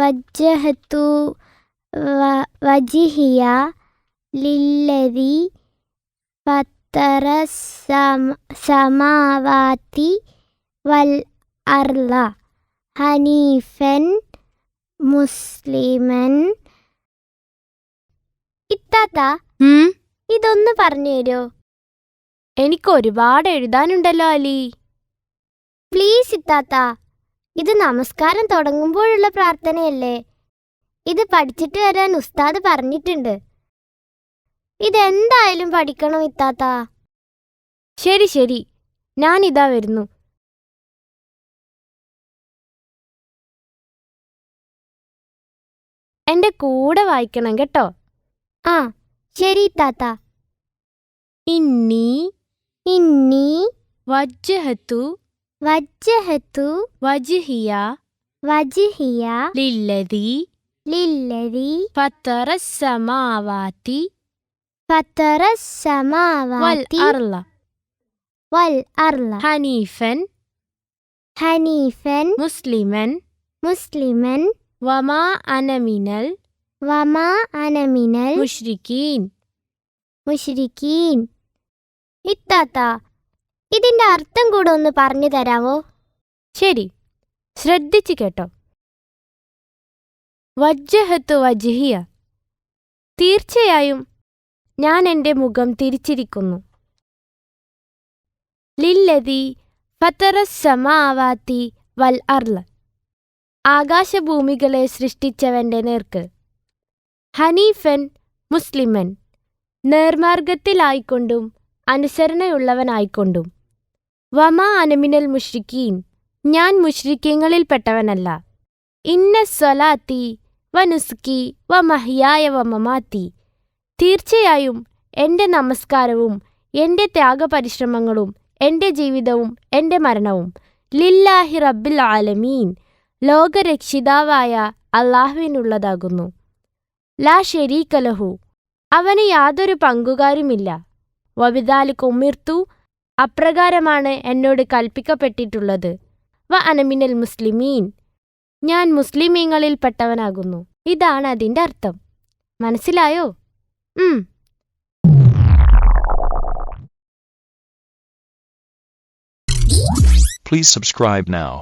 വജ്ജഹതു വജിഹിയ ലില്ലദി ഫത്തറ സമാവാതി വൽ അർള ഹനീഫൻ മുസ്ലിമൻ. ഇത്താത്ത, ഇതൊന്ന് പറഞ്ഞു തരോ? എനിക്ക് ഒരുപാട് എഴുതാനുണ്ടല്ലോ അലി. പ്ലീസ് ഇത്താത്ത, ഇത് നമസ്കാരം തുടങ്ങുമ്പോഴുള്ള പ്രാർത്ഥനയല്ലേ? ഇത് പഠിച്ചിട്ട് വരാൻ ഉസ്താദ് പറഞ്ഞിട്ടുണ്ട്. ഇതെന്തായാലും പഠിക്കണം ഇത്താത്ത. ശരി ശരി, ഞാനിതാ വരുന്നു. എന്റെ കൂടെ വായിക്കണം കേട്ടോ. ആ ശരി ഇത്താത്ത. ഇന്നി വജ്ജഹതു വജ്ഹിയ ലില്ലദി ഫത്തറ സമാവാതി വൽ അർള ഹനീഫൻ മുസ്ലിമൻ വമാ അന മിനൽ മുശ്രിക്കീൻ. ഇത്താത്ത, ഇതിന്റെ അർത്ഥം കൂടെ ഒന്ന് പറഞ്ഞു തരാമോ? ശരി, ശ്രദ്ധിച്ചു കേട്ടോ. വജ്ജഹതു വജ്ഹിയ, തീർച്ചയായും ഞാൻ എൻ്റെ മുഖം തിരിച്ചിരിക്കുന്നു. ലില്ലദി ഫത്തറ സമാവാതി വൽ അർള, ആകാശഭൂമികളെ സൃഷ്ടിച്ചവന്റെ നേർക്ക്. ഹനീഫൻ മുസ്ലിമൻ, നേർമാർഗത്തിലായിക്കൊണ്ടും അനുസരണയുള്ളവനായിക്കൊണ്ടും. വമാ അനമിനൽ മുശ്രിക്കീൻ, ഞാൻ മുശ്രിക്കീങ്ങളിൽപ്പെട്ടവനല്ല. ഇന്ന സ്വലാത്തി വനുസ്കി വമഹ്യായ വമമാത്തി, തീർച്ചയായും എൻ്റെ നമസ്കാരവും എൻ്റെ ത്യാഗപരിശ്രമങ്ങളും എൻ്റെ ജീവിതവും എൻ്റെ മരണവും ലില്ലാഹി റബ്ബിൽ ആലമീൻ, ലോകരക്ഷിതാവായ അല്ലാഹുവിനുള്ളതാകുന്നു. ലാ ശരീക ലഹു, അവന് യാതൊരു പങ്കുകാരുമില്ല. വബിദാലിക ഉമിർത്തു, അപ്രകാരമാണ് എന്നോട് കൽപ്പിക്കപ്പെട്ടിട്ടുള്ളത്. വ അനമിനൽ മുസ്ലിമീൻ, ഞാൻ മുസ്ലിമീങ്ങളിൽപ്പെട്ടവനാകുന്നു. ഇതാണ് അതിൻ്റെ അർത്ഥം. മനസ്സിലായോ? Please subscribe now.